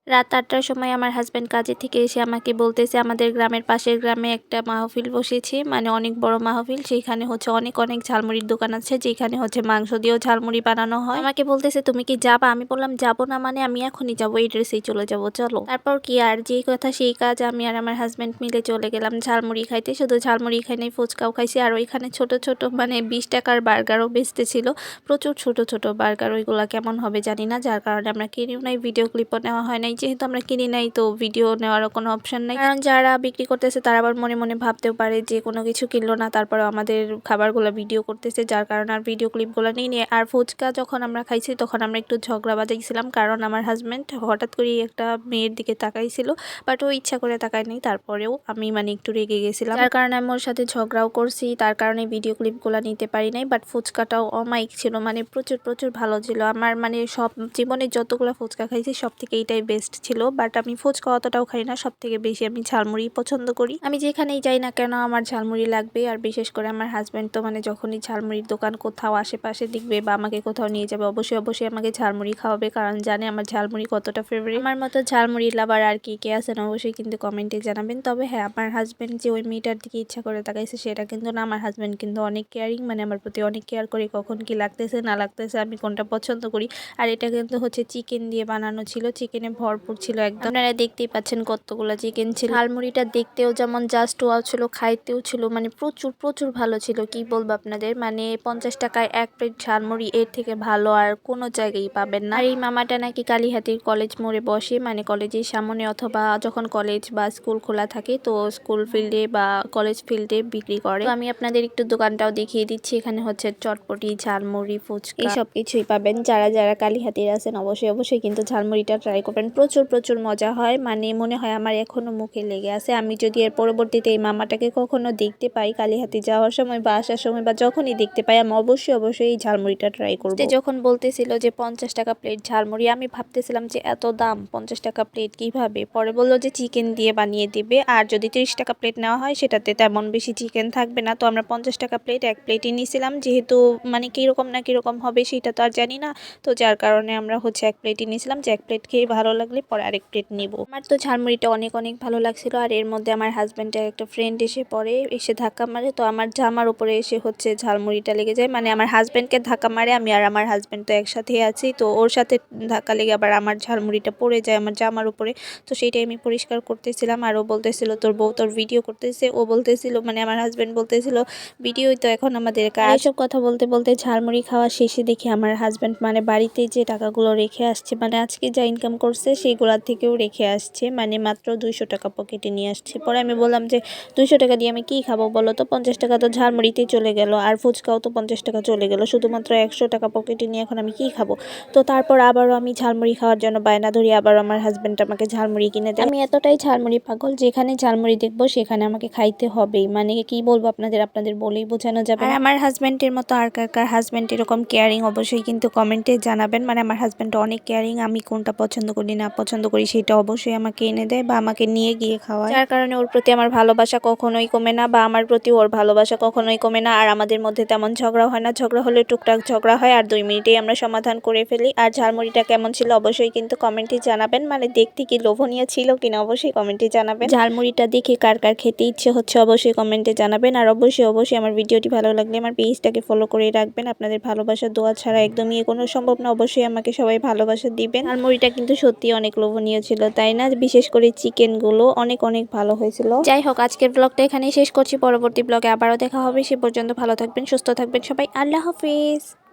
রাত ৮টার সময় আমার হাজব্যান্ড কাজে থেকে এসে আমাকে বলতেছে আমাদের গ্রামের পাশের গ্রামে একটা মাহফিল বসেছে, মানে অনেক বড় মাহফিল। সেইখানে হচ্ছে অনেক অনেক ঝালমুড়ির দোকান আছে, যেখানে হচ্ছে মাংস দিয়েও ঝালমুড়ি বানানো হয়। আমাকে বলতেছে তুমি কি যাবা? আমি বললাম যাবো না মানে আমি এখনই যাবো, এই ড্রেসেই চলে যাবো, চলো। তারপর কি আর যেই কথা সেই কাজ, আমি আর আমার হাজব্যান্ড মিলে চলে গেলাম ঝালমুড়ি খাইতে। শুধু ঝালমুড়ি খাই নাই, ফুচকাও খাইছি। আর ওইখানে ছোট ছোট মানে 20 টাকার বার্গারও বেচতেছিল, প্রচুর ছোট ছোট বার্গার। ওইগুলা কেমন হবে জানি না, যার কারণে আমরা কিনিও নাই, ভিডিও ক্লিপও নেওয়া হয় নাই। যেহেতু আমরা কিনি নাই তো ভিডিও নেওয়ারও কোনো অপশন নাই, কারণ যারা বিক্রি করতেছে তারা আবার মনে মনে ভাবতেও পারে যে কোনো কিছু কিনলো না, তারপরে আমাদের খাবারগুলো ভিডিও করতেছে, যার কারণে আর ভিডিও ক্লিপগুলো নিয়ে। আর ফুচকা যখন আমরা খাইছি তখন আমরা একটু ঝগড়া বাজাইছিলাম, কারণ আমার হাজব্যান্ড হঠাৎ করে একটা মেয়ের দিকে তাকাইছিল, বাট ও ইচ্ছা করে তাকায় নাই। তারপরেও আমি মানে একটু রেগে গেছিলাম, যার কারণে আমি ওর সাথে ঝগড়াও করছি, তার কারণে ভিডিও ক্লিপগুলো নিতে পারি নাই। বাট ফুচকাটাও অমাইক ছিল, মানে প্রচুর প্রচুর ভালো ছিল। আমার মানে সব জীবনে যতগুলো ফুচকা খাইছি সব থেকে এইটাই বেস্ট ছিল। বাট আমি ফুচকা অতটাও খাই না, সব থেকে বেশি আমি ঝালমুড়ি পছন্দ করি। আমি যেখানেই যাই না কেন আমার ঝালমুড়ি লাগবে। আর বিশেষ করে আমার হাজব্যান্ড তো মানে যখনই ঝালমুড়ির দোকান কোথাও আশেপাশে দেখবে বা আমাকে কোথাও নিয়ে যাবে, অবশ্যই অবশ্যই আমাকে ঝালমুড়ি খাওয়াবে, কারণ জানে আমার ঝালমুড়ি কতটা ফেভারিট। আমার মতো ঝালমুড়ি লাভার আর কি কে আছেন অবশ্যই কিন্তু কমেন্টে জানাবেন। তবে হ্যাঁ, আমার হাজব্যান্ড যে ওই মেয়েটার দিকে ইচ্ছা করে তাকাইছে সেটা কিন্তু না, আমার হাজব্যান্ড কিন্তু অনেক কেয়ারিং, মানে আমার প্রতি অনেক কেয়ার করে, কখন কি লাগতেছে না লাগতেছে, আমি কোনটা পছন্দ করি। আর এটা কিন্তু হচ্ছে চিকেন দিয়ে বানানো ছিল, চিকেনে ভরপুর ছিল একদম। আপনারা দেখতেই পাচ্ছেন কতগুলো চিকেন ছিল। ঝালমুড়িটা দেখতেও যেমন জাস্ট ওয়াও ছিল, খাইতেও ছিল মানে প্রচুর প্রচুর ভালো ছিল। কি বলবো আপনাদের, মানে 50 টাকায় এক প্লেট ঝালমুড়ি, এর থেকে ভালো আর কোনো জায়গায় পাবেন না। আর এই মামাটা নাকি কালীহাতির কলেজ মোড়ে বসে, মানে কলেজের সামনে, অথবা যখন কলেজ বা স্কুল খোলা থাকে তো স্কুল ফিল্ডে বা কলেজ ফিল্ডে বিক্রি করে। তো আমি আপনাদের একটু দোকানটাও দেখিয়ে দিচ্ছি। এখানে হচ্ছে চটপটি, ঝালমুড়ি, ফুচকা এই সব কিছুই পাবেন। যারা যারা কালীহাতির আছেন অবশ্যই অবশ্যই কিন্তু ঝালমুড়িটা ট্রাই করবেন, প্রচুর প্রচুর মজা হয়। মানে মনে হয় আমার এখনো মুখে লেগে আছে। আমি যদি এর পরবর্তীতে এই মামাটাকে কখনো দেখতে পাই কালীহাতি যাওয়ার সময় বা আসার সময় বা যখনই দেখতে পাই, আমি অবশ্যই অবশ্যই এই ঝালমুড়িটা ট্রাই করবো। যখন বলতেছিল যে 50 টাকা প্লেট ঝালমুড়ি, আমি ভাবতেছিলাম যে এত দাম, 50 টাকা প্লেট কিভাবে। পরে বললো যে চিকেন দিয়ে বানিয়ে দিবে, আর যদি 30 টাকা প্লেট নেওয়া হয় সেটাতে তেমন বেশি চিকেন থাকবে না। তো আমরা 50 টাকা প্লেট এক প্লেটই নিয়েছিলাম, যেহেতু মানে কিরকম না কিরকম হবে সেটা তো আর জানি না, তো যার কারণে আমরা হচ্ছে এক প্লেটই নিয়েছিলাম, যে এক প্লেট খেয়ে ভালো লাগলে পরে আরেক প্লেট নিব। আমার তো ঝালমুড়িটা অনেক অনেক ভালো লাগছিল। আর এর মধ্যে আমার হাজব্যান্ডের একটা ফ্রেন্ড এসে পড়ে, এসে ধাক্কা মারে, তো আমার জামার উপরে এসে হচ্ছে ঝালমুড়িটা লেগে যায়। মানে আমার হাজব্যান্ডকে ধাক্কা মারে, আমি আর আমার হাজব্যান্ড তো একসাথে আছি, তো ওর সাথে ধাক্কা লেগে আবার আমার ঝালমুড়িটা পড়ে যায় আমার জামার উপরে। তো সেইটাই আমি পরিষ্কার করতেছিলাম, আর ও বলতেছিল তোর বউ তোর ভিডিও করতেছে। ও বলতেছিল, মানে আমার হাজব্যান্ড বলতেছিল ভিডিওই তো এখন আমাদের কাজ। এসব কথা বলতে বলতে ঝালমুড়ি খাওয়া শেষে দেখি আমার হাজব্যান্ড মানে বাড়িতে যে টাকাগুলো রেখে আসছে, মানে আজকে যা ইনকাম করছে সেইগুলোর থেকেও রেখে আসছে, মানে মাত্র 200 টাকা পকেটে নিয়ে আসছে। পরে আমি বললাম যে 200 টাকা দিয়ে আমি কি খাবো বলো তো, 50 টাকা তো ঝালমুড়িতেই চলে গেল, আর ফুচকাও তো 50 টাকা চলে গেল, শুধুমাত্র 100 টাকা পকেটে নিয়ে এখন আমি কি খাবো। তো তারপর আবারও আমি ঝালমুড়ি খাওয়ার জন্য বায়না ধরি, আবার আমার হাজব্যান্ড আমাকে ঝালমুড়ি কিনে দেয়। আমি এতটাই ঝালমুড়ি পাগল, যেখানে ঝালমুড়ি দেখবো সেখানে আমাকে খাইতে হবেই। মানে কি বলবো আপনাদের, আপনাদের বলেই বোঝানো যাবে। আর আমার হাজব্যান্ডের মতো আর কার কার হাজব্যান্ড এরকম কেয়ারিং অবশ্যই কিন্তু কমেন্টে জানাবেন। মানে আমার হাজব্যান্ড অনেক কেয়ারিং, আমি কোনটা পছন্দ করি না পছন্দ করি সেটা অবশ্যই আমাকে এনে দেয় বা আমাকে নিয়ে গিয়ে খাওয়ায়, যার কারণে ওর প্রতি আমার ভালোবাসা কখনোই কমে না, বা আমার প্রতি ওর ভালোবাসা কখনোই কমে না। আর আমাদের মধ্যে তেমন ঝগড়া হয় না, ঝগড়া হলে টুকটাক ঝগড়া হয়, আর 2 মিনিটেই আমরা সমাধান করে ফেলি। আর ঝালমুড়িটা কেমন ছিল অবশ্যই কিন্তু কমেন্টে জানাবেন, মানে দেখতে কি লোভনীয় ছিল কিনা অবশ্যই কমেন্টে জানাবেন। ঝালমুড়িটা দেখে কার কার খেতে ইচ্ছে হচ্ছে অবশ্যই কমেন্টে জানাবেন। আর অবশ্যই অবশ্যই আমার ভিডিওটি ভালো লাগলে আমার পেজটাকে ফলো করে রাখবেন। আপনাদের ভালোবাসা দোয়া ছাড়া একদমই এগোনো সম্ভব না, অবশ্যই আমাকে সবাই ভালোবাসা দিবেন। ঝালমুড়িটা কিন্তু সত্যি অনেক লোভনীয় ছিল, তাই না? বিশেষ করে চিকেনগুলো অনেক অনেক ভালো হয়েছিল। যাই হোক, আজকের ব্লগটা এখানেই শেষ করছি, পরবর্তী ব্লগে আবারও দেখা হবে। সে পর্যন্ত ভালো থাকবেন, সুস্থ থাকবেন সবাই। আল্লাহ হাফিজ।